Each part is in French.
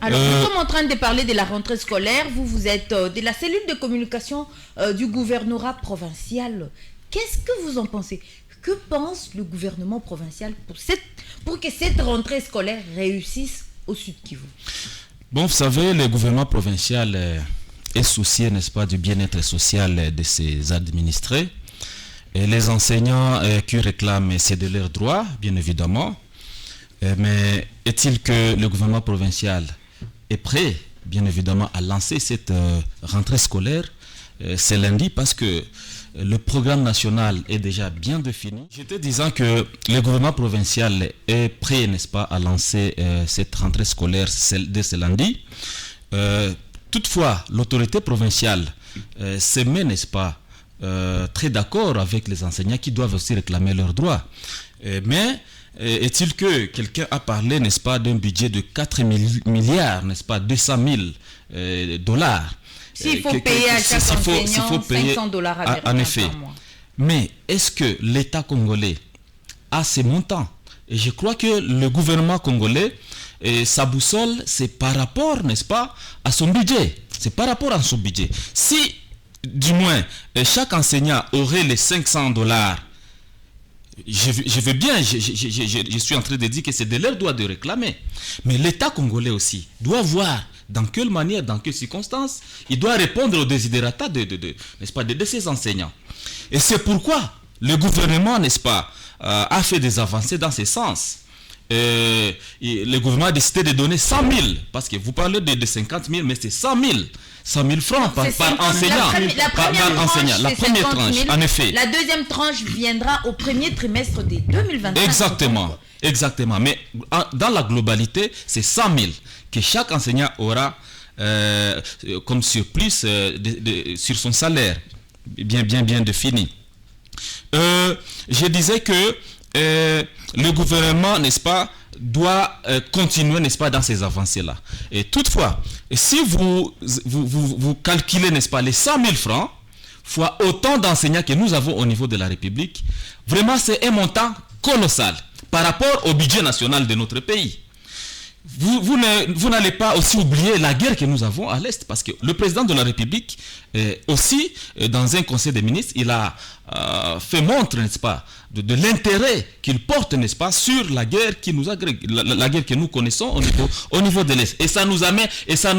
Alors, nous sommes en train de parler de la rentrée scolaire. Vous êtes de la cellule de communication du gouvernorat provincial. Qu'est-ce que vous en pensez? Que pense le gouvernement provincial pour que cette rentrée scolaire réussisse au Sud Kivu? Bon, vous savez, le gouvernement provincial est soucié, n'est-ce pas, du bien-être social de ses administrés. Et les enseignants qui réclament, c'est de leurs droits, bien évidemment. Mais est-il que le gouvernement provincial est prêt, bien évidemment, à lancer cette rentrée scolaire c'est lundi parce que le programme national est déjà bien défini. J'étais disant que le gouvernement provincial est prêt, n'est-ce pas, à lancer cette rentrée scolaire dès ce lundi. Toutefois, l'autorité provinciale se met, n'est-ce pas, très d'accord avec les enseignants qui doivent aussi réclamer leurs droits. Mais est-il que quelqu'un a parlé, n'est-ce pas, d'un budget de 4 milliards, n'est-ce pas, 200 000 dollars. S'il faut payer à chaque enseignant 500 dollars américains en effet. par mois. Mais est-ce que l'État congolais a ces montants? Et je crois que le gouvernement congolais, sa boussole, c'est par rapport, n'est-ce pas, à son budget. C'est par rapport à son budget. Si, du moins, chaque enseignant aurait les 500 dollars, je veux bien, je suis en train de dire que c'est de leur droit de réclamer. Mais l'État congolais aussi doit voir dans quelle manière, dans quelles circonstances, il doit répondre aux desiderata n'est-ce pas, de ces enseignants. Et c'est pourquoi le gouvernement, n'est-ce pas, a fait des avancées dans ce sens. Le gouvernement a décidé de donner 100 000, parce que vous parlez de 50 000, mais c'est 100 000 francs par enseignant. La première tranche, en effet. La deuxième tranche viendra au premier trimestre de 2025. Exactement. Mais dans la globalité, c'est 100 000 que chaque enseignant aura comme surplus sur son salaire, bien défini. Je disais que le gouvernement, n'est-ce pas, doit continuer, n'est-ce pas, dans ces avancées-là. Et toutefois, si vous calculez, n'est-ce pas, les 100 000 francs, fois autant d'enseignants que nous avons au niveau de la République, vraiment c'est un montant colossal par rapport au budget national de notre pays. Vous n'allez pas aussi oublier la guerre que nous avons à l'Est, parce que le président de la République, aussi, dans un conseil des ministres, il a fait montre, n'est-ce pas, de l'intérêt qu'il porte, n'est-ce pas, sur la guerre qui nous agrègue, la guerre que nous connaissons au niveau de l'Est. Et ça nous amène, et ça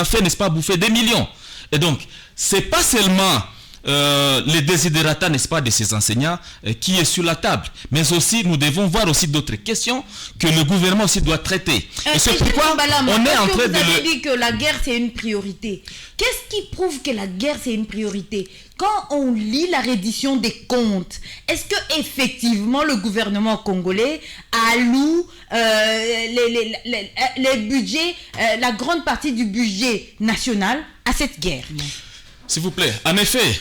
fait, n'est-ce pas, bouffer des millions. Et donc, c'est pas seulement les desiderata, n'est-ce pas, de ces enseignants qui est sur la table, mais aussi nous devons voir aussi d'autres questions que le gouvernement aussi doit traiter. Et c'est pourquoi on est en train de... Vous avez dit que la guerre c'est une priorité. Qu'est-ce qui prouve que la guerre c'est une priorité? Quand on lit la reddition des comptes, est-ce que effectivement le gouvernement congolais alloue les budgets, la grande partie du budget national à cette guerre? S'il vous plaît, en effet,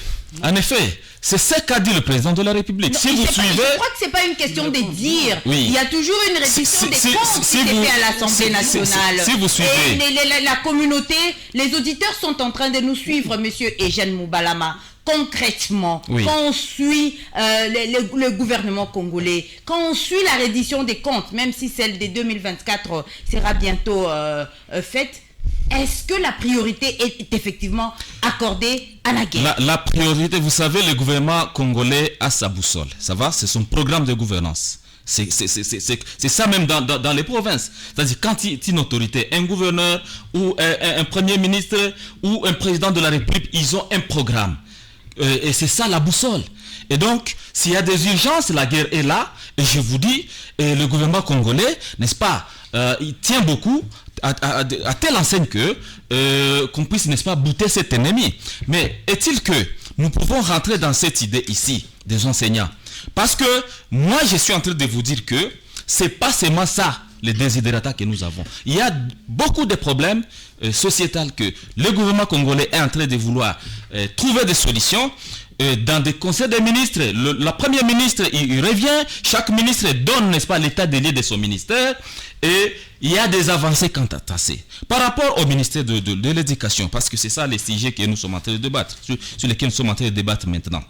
c'est ce qu'a dit le président de la République. Non, si vous suivez... Je crois que ce n'est pas une question de dire. Oui. Il y a toujours une reddition des comptes qui est faite à l'Assemblée nationale. Si vous suivez... Et la communauté, les auditeurs sont en train de nous suivre, monsieur Eugène Moubalama. Concrètement, oui. Quand on suit le gouvernement congolais, quand on suit la reddition des comptes, même si celle de 2024 sera bientôt faite, est-ce que la priorité est effectivement accordée à la guerre? La priorité, vous savez, le gouvernement congolais a sa boussole. Ça va? C'est son programme de gouvernance. C'est ça même dans les provinces. C'est-à-dire quand une autorité, un gouverneur ou un premier ministre ou un président de la République, ils ont un programme. Et c'est ça la boussole. Et donc, s'il y a des urgences, la guerre est là. Et je vous dis, le gouvernement congolais, n'est-ce pas, il tient beaucoup à telle enseigne que qu'on puisse, n'est-ce pas, bouter cet ennemi. Mais est-il que nous pouvons rentrer dans cette idée ici des enseignants? Parce que moi, je suis en train de vous dire que c'est pas seulement ça les désidératas que nous avons. Il y a beaucoup de problèmes sociétals que le gouvernement congolais est en train de vouloir trouver des solutions. Dans des conseils des ministres, la première ministre, il revient, chaque ministre donne, n'est-ce pas, l'état des lieux de son ministère, et il y a des avancées quant à ça. Par rapport au ministère de l'Éducation, parce que c'est ça les sujets que nous sommes en train de débattre, sur lesquels nous sommes en train de débattre maintenant.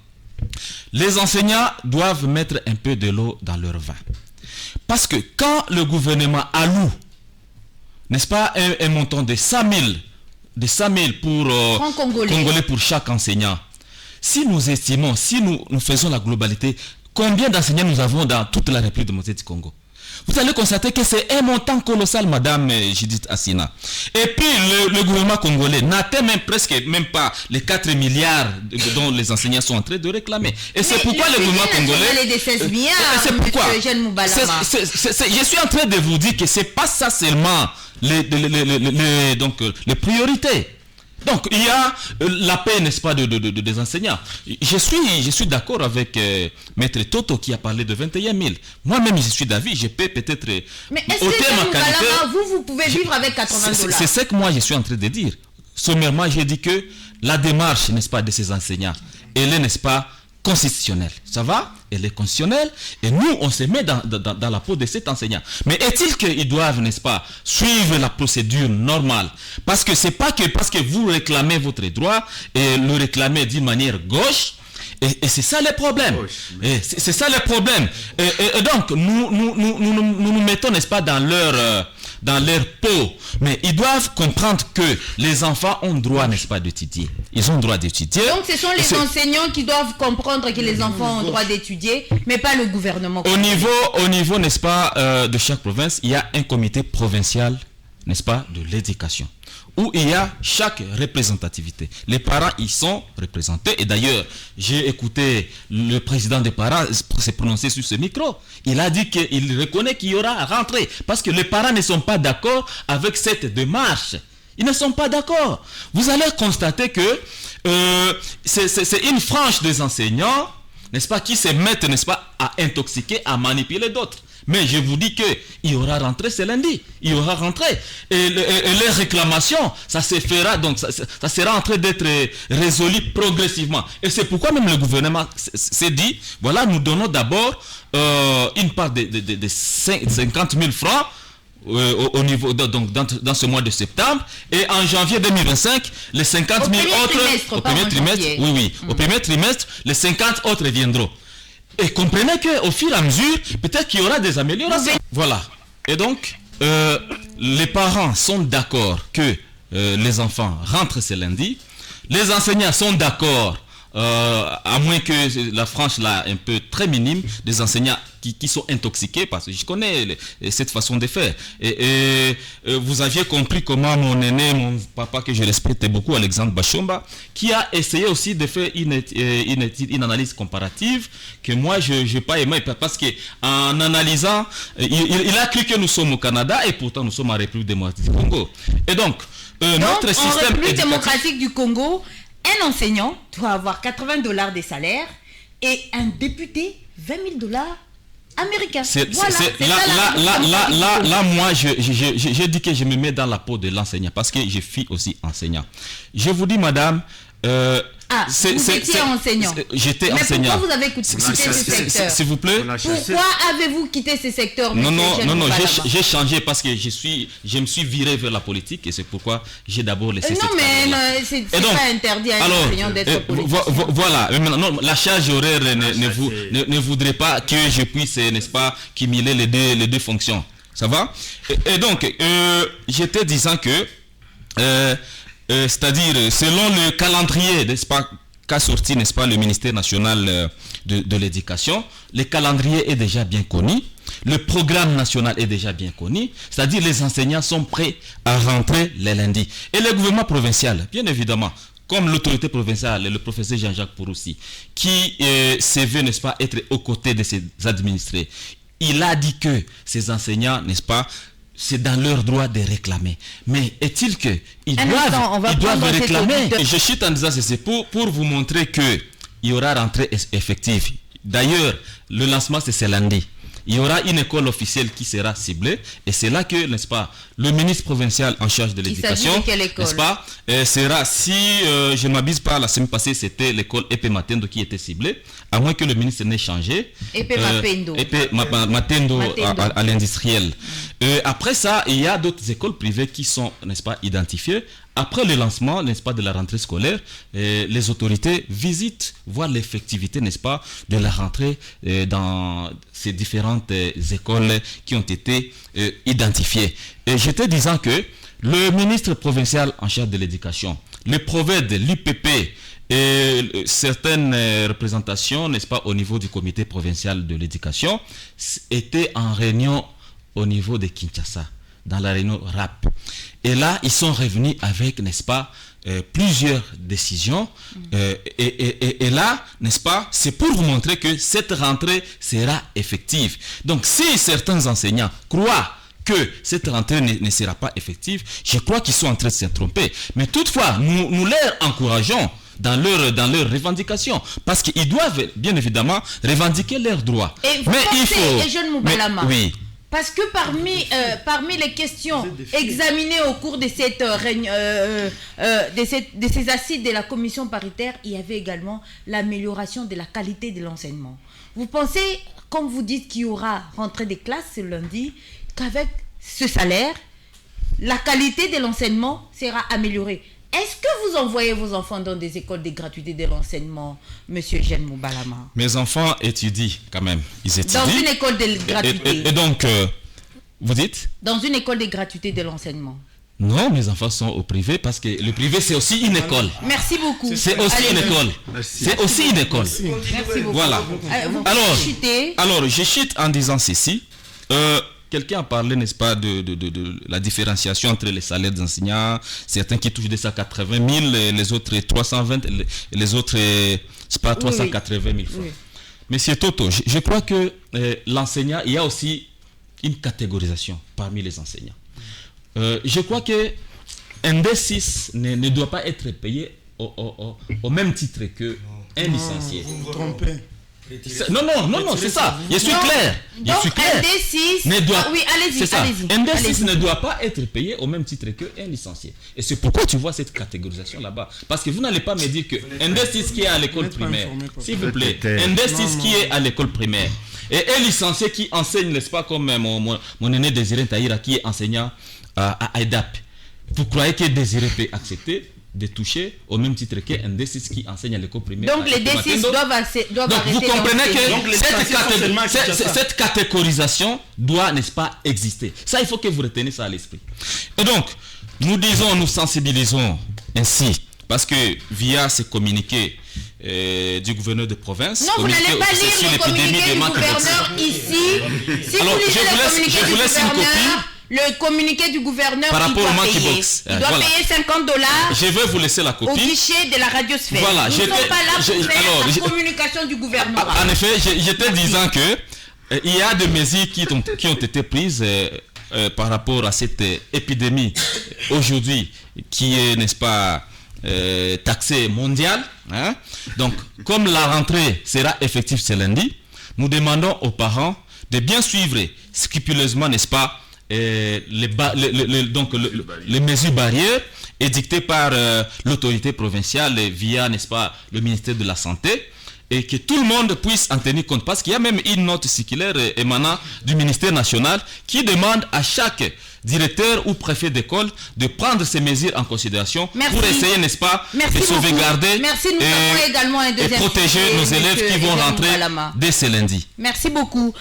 Les enseignants doivent mettre un peu de l'eau dans leur vin. Parce que quand le gouvernement alloue, n'est-ce pas, un montant de 100 000 pour Congolais pour chaque enseignant, si nous estimons, si nous faisons la globalité, combien d'enseignants nous avons dans toute la République démocratique du Congo? Vous allez constater que c'est un montant colossal, Madame Judith Assina. Et puis le gouvernement congolais n'atteint même pas les 4 milliards dont les enseignants sont en train de réclamer. Et c'est pourquoi le gouvernement congolais... C'est pourquoi je suis en train de vous dire que c'est pas ça seulement les priorités. Donc, il y a la paix, n'est-ce pas, des enseignants. Je suis d'accord avec Maître Toto qui a parlé de 21 000. Moi-même, je suis d'avis, je peux peut-être... Mais est-ce que vous pouvez vivre avec 80 $? C'est ce que moi, je suis en train de dire. Sommairement, j'ai dit que la démarche, n'est-ce pas, de ces enseignants, elle est, n'est-ce pas, constitutionnelle. Ça va? Elle est constitutionnelle. Et nous, on se met dans la peau de cet enseignant. Mais est-il qu'ils doivent, n'est-ce pas, suivre la procédure normale? Parce que c'est pas que parce que vous réclamez votre droit et le réclamez d'une manière gauche. Et c'est ça le problème. C'est ça le problème. Et donc, nous mettons, n'est-ce pas, dans leur peau. Mais ils doivent comprendre que les enfants ont droit, n'est-ce pas, d'étudier. Ils ont droit d'étudier. Donc ce sont les enseignants qui doivent comprendre que les enfants ont droit d'étudier, mais pas le gouvernement. Au niveau, n'est-ce pas, de chaque province, il y a un comité provincial, n'est-ce pas, de l'éducation, où il y a chaque représentativité. Les parents y sont représentés. Et d'ailleurs, j'ai écouté le président des parents se prononcer sur ce micro. Il a dit qu'il reconnaît qu'il y aura rentrée. Parce que les parents ne sont pas d'accord avec cette démarche. Ils ne sont pas d'accord. Vous allez constater que c'est une frange des enseignants, n'est-ce pas, qui se mettent, n'est-ce pas, à intoxiquer, à manipuler d'autres. Mais je vous dis qu'il y aura rentrée ce lundi. Il y aura rentrée. Et les réclamations, ça se fera, donc ça sera en train d'être résolu progressivement. Et c'est pourquoi même le gouvernement s'est dit, voilà, nous donnons d'abord une part de 50 000 francs au niveau, donc dans ce mois de septembre. Et en janvier 2025, les 50 000 autres... Au premier trimestre, oui. Au premier trimestre, les 50 autres viendront. Et comprenez qu'au fur et à mesure, peut-être qu'il y aura des améliorations. Voilà. Et donc, les parents sont d'accord que les enfants rentrent ce lundi. Les enseignants sont d'accord, à moins que la frange là, un peu très minime, des enseignants qui sont intoxiqués, parce que je connais cette façon de faire. Et vous aviez compris comment mon aîné, mon papa que je respecte beaucoup, Alexandre Bachomba, qui a essayé aussi de faire une analyse comparative que moi je n'ai pas aimé, parce qu'en analysant, il a cru que nous sommes au Canada et pourtant nous sommes en République démocratique du Congo. Et donc notre système en République démocratique du Congo, un enseignant doit avoir 80 $ de salaire et un député 20 000 $ américains. Là, moi, je dis que je me mets dans la peau de l'enseignant parce que je suis aussi enseignant. Je vous dis, madame... vous étiez enseignant. J'étais enseignant. Pourquoi vous avez quitté ce secteur? S'il vous plaît. Pourquoi avez-vous quitté ce secteur? Non, j'ai changé parce que je me suis viré vers la politique et c'est pourquoi j'ai d'abord laissé cette carrière. Non, mais c'est pas interdit à un enseignant d'être politique. Voilà, non, la charge horaire ne voudrait pas que je puisse, n'est-ce pas, cumuler les deux fonctions. Ça va? Et donc, j'étais disant que... c'est-à-dire, selon le calendrier, n'est-ce pas, qu'a sorti, n'est-ce pas, le ministère national de l'éducation, le calendrier est déjà bien connu, le programme national est déjà bien connu, c'est-à-dire les enseignants sont prêts à rentrer les lundis. Et le gouvernement provincial, bien évidemment, comme l'autorité provinciale, le professeur Jean-Jacques Pouroussi, qui se veut, n'est-ce pas, être aux côtés de ses administrés, il a dit que ces enseignants, n'est-ce pas, c'est dans leur droit de réclamer. Mais est-il qu'ils doivent réclamer? Je suis en disant ceci pour vous montrer qu'il y aura rentrée effective. D'ailleurs, le lancement c'est ce lundi. il y aura une école officielle qui sera ciblée. Et c'est là que, n'est-ce pas, le ministre provincial en charge de l'éducation, n'est-ce pas, sera, si je ne m'abuse pas, la semaine passée, c'était l'école Epé Matendo qui était ciblée, à moins que le ministre n'ait changé. Epé Mapendo. Epé Matendo à l'industriel. Après ça, il y a d'autres écoles privées qui sont, n'est-ce pas, identifiées. Après le lancement, n'est-ce pas, de la rentrée scolaire, les autorités visitent, voir l'effectivité, n'est-ce pas, de la rentrée dans ces différentes écoles qui ont été identifiées. Et j'étais disant que le ministre provincial en charge de l'éducation, le PROVED, l'UPP et certaines représentations, n'est-ce pas, au niveau du comité provincial de l'éducation, étaient en réunion au niveau de Kinshasa, dans la réunion RAP. Et là, ils sont revenus avec, n'est-ce pas, plusieurs décisions. Et là, n'est-ce pas, c'est pour vous montrer que cette rentrée sera effective. Donc, si certains enseignants croient que cette rentrée ne sera pas effective, je crois qu'ils sont en train de se tromper. Mais toutefois, nous leur encourageons dans leurs revendications, parce qu'ils doivent, bien évidemment, revendiquer leurs droits. Et vous pensez, Jeune Moubalama, oui. Parce que parmi les questions examinées au cours de cette de ces assises de la commission paritaire, il y avait également l'amélioration de la qualité de l'enseignement. Vous pensez, comme vous dites qu'il y aura rentrée des classes ce lundi, qu'avec ce salaire, la qualité de l'enseignement sera améliorée? Est-ce que vous envoyez vos enfants dans des écoles de gratuité de l'enseignement, monsieur Jeune Moubalama? Mes enfants étudient quand même. Ils étudient. Dans une école de gratuité. Et donc, vous dites? Dans une école de gratuité de l'enseignement. Non, mes enfants sont au privé parce que le privé, c'est aussi une école. Merci beaucoup. C'est aussi une école. C'est aussi une école. Merci beaucoup. Voilà. Alors, je chute en disant ceci. Quelqu'un a parlé, n'est-ce pas, de la différenciation entre les salaires des enseignants, certains qui touchent 280 000, les autres 320, les autres, c'est pas 380 000 francs. Oui. Monsieur Toto, je crois que l'enseignant, il y a aussi une catégorisation parmi les enseignants. Je crois que un D6 ne doit pas être payé au même titre qu'un licencié. Vous vous trompez. Non, c'est ça. Je suis clair. Un D6 ne doit, oui, allez-y. Un D6 ne doit pas être payé au même titre qu'un licencié. Et c'est pourquoi tu vois cette catégorisation là-bas. Parce que vous n'allez pas me dire qu'un D6 qui est à l'école primaire, s'il vous plaît, un D6 qui est à l'école primaire, et un licencié qui enseigne, n'est-ce pas, comme mon aîné Désiré Taïra qui est enseignant à EDAP. Vous croyez que Désiré peut accepter de toucher au même titre qu'un D6 qui enseigne à l'école primaire? Donc les D6 doivent arrêter. Donc vous comprenez que cette catégorisation doit, n'est-ce pas, exister. Ça, il faut que vous reteniez ça à l'esprit. Et donc, nous sensibilisons ainsi, parce que via ces communiqués du gouverneur de province... Non, vous n'allez pas lire le communiqué du gouverneur ici. Si alors, vous lisez le communiqué du gouverneur... Le communiqué du gouverneur, par rapport au Monkeybox, il doit payer $50. Je vais vous laisser la copie. Au guichet de la radiosphère. Voilà, nous ne sommes pas là pour faire la communication du gouvernement. En effet, j'étais disant que il y a des mesures qui ont été prises par rapport à cette épidémie aujourd'hui qui est, n'est-ce pas, taxée mondiale. Hein? Donc, comme la rentrée sera effective ce lundi, nous demandons aux parents de bien suivre scrupuleusement, n'est-ce pas, les mesures barrières édictées par l'autorité provinciale via, n'est-ce pas, le ministère de la Santé, et que tout le monde puisse en tenir compte, parce qu'il y a même une note circulaire émanant du ministère national qui demande à chaque directeur ou préfet d'école de prendre ces mesures en considération pour essayer, n'est-ce pas, de sauvegarder et protéger nos élèves qui vont rentrer dès ce lundi. Merci beaucoup.